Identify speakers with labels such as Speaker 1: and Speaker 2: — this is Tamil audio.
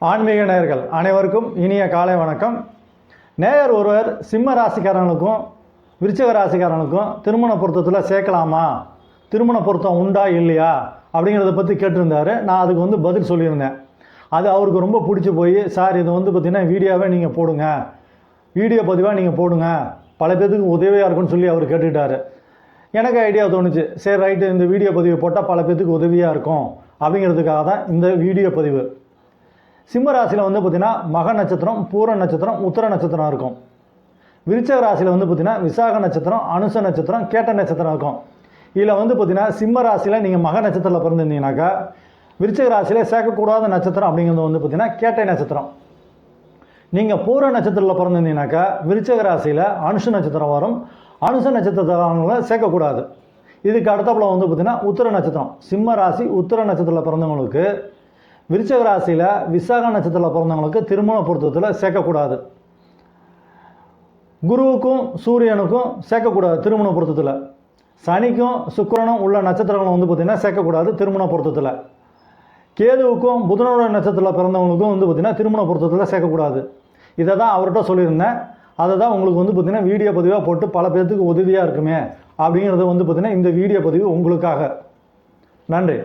Speaker 1: ஆன்மீக நேயர்கள் அனைவருக்கும் இனிய காலை வணக்கம். நேயர் ஒருவர் சிம்ம ராசிக்காரங்களுக்கும் விருச்சிக ராசிக்காரங்களுக்கும் திருமண பொருத்தத்தில் சேர்க்கலாமா, திருமண பொருத்தம் உண்டா இல்லையா அப்படிங்கிறத பற்றி கேட்டிருந்தார். நான் அதுக்கு பதில் சொல்லியிருந்தேன். அது அவருக்கு ரொம்ப பிடிச்சி போய், சார் இது பார்த்திங்கன்னா வீடியோவே நீங்கள் போடுங்க, வீடியோ பதிவாக நீங்கள் போடுங்க, பல பேருக்கு உதவியாக இருக்குன்னு சொல்லி அவர் கேட்டுக்கிட்டார். எனக்கு ஐடியா தோணுச்சு, சரி ரைட்டு, இந்த வீடியோ பதிவு போட்டால் பல பேருக்கு உதவியாக இருக்கும் அப்படிங்கிறதுக்காக தான் இந்த வீடியோ பதிவு. சிம்ம ராசியில் பார்த்திங்கன்னா மக நட்சத்திரம், பூர நட்சத்திரம், உத்திர நட்சத்திரம் இருக்கும். விருச்சிக ராசியில் பார்த்திங்கன்னா விசாக நட்சத்திரம், அனுச நட்சத்திரம், கேட்ட நட்சத்திரம் இருக்கும். இதில் பார்த்திங்கன்னா சிம்ம ராசியில் நீங்கள் மக நட்சத்திரத்தில் பிறந்திருந்தீங்கன்னாக்கா விருச்சிக ராசியில் சேர்க்கக்கூடாத நட்சத்திரம் அப்படிங்கிறது பார்த்திங்கன்னா கேட்டை நட்சத்திரம். நீங்கள் பூர நட்சத்திரத்தில் பிறந்திருந்தீங்கன்னாக்கா விருச்சிக ராசியில் அனுச நட்சத்திரம் வரும். அனுச நட்சத்திரத்தை சேர்க்கக்கூடாது. இதுக்கு அடுத்தப்பல பார்த்திங்கன்னா உத்திர நட்சத்திரம். சிம்ம ராசி உத்திர நட்சத்திரத்தில் பிறந்தவங்களுக்கு விருச்சிக ராசியில் விசாக நட்சத்திரத்தில் பிறந்தவங்களுக்கு திருமண பொருத்தத்தில் சேர்க்கக்கூடாது. குருவுக்கும் சூரியனுக்கும் சேர்க்கக்கூடாது திருமண பொருத்தத்தில். சனிக்கும் சுக்கிரனும் உள்ள நட்சத்திரங்களும் பார்த்திங்கன்னா சேர்க்கக்கூடாது திருமண பொருத்தத்தில். கேதுவுக்கும் புதனோட நட்சத்திரத்தில் பிறந்தவங்களுக்கும் பார்த்திங்கன்னா திருமண பொருத்தத்தில் சேர்க்கக்கூடாது. இதை தான் அவர்கிட்ட சொல்லியிருந்தேன். அதை தான் உங்களுக்கு பார்த்திங்கன்னா வீடியோ பதிவாக போட்டு பல பேர்த்துக்கு உதவியாக இருக்குமே அப்படிங்கிறது பார்த்திங்கன்னா இந்த வீடியோ பதிவு உங்களுக்காக. நன்றி.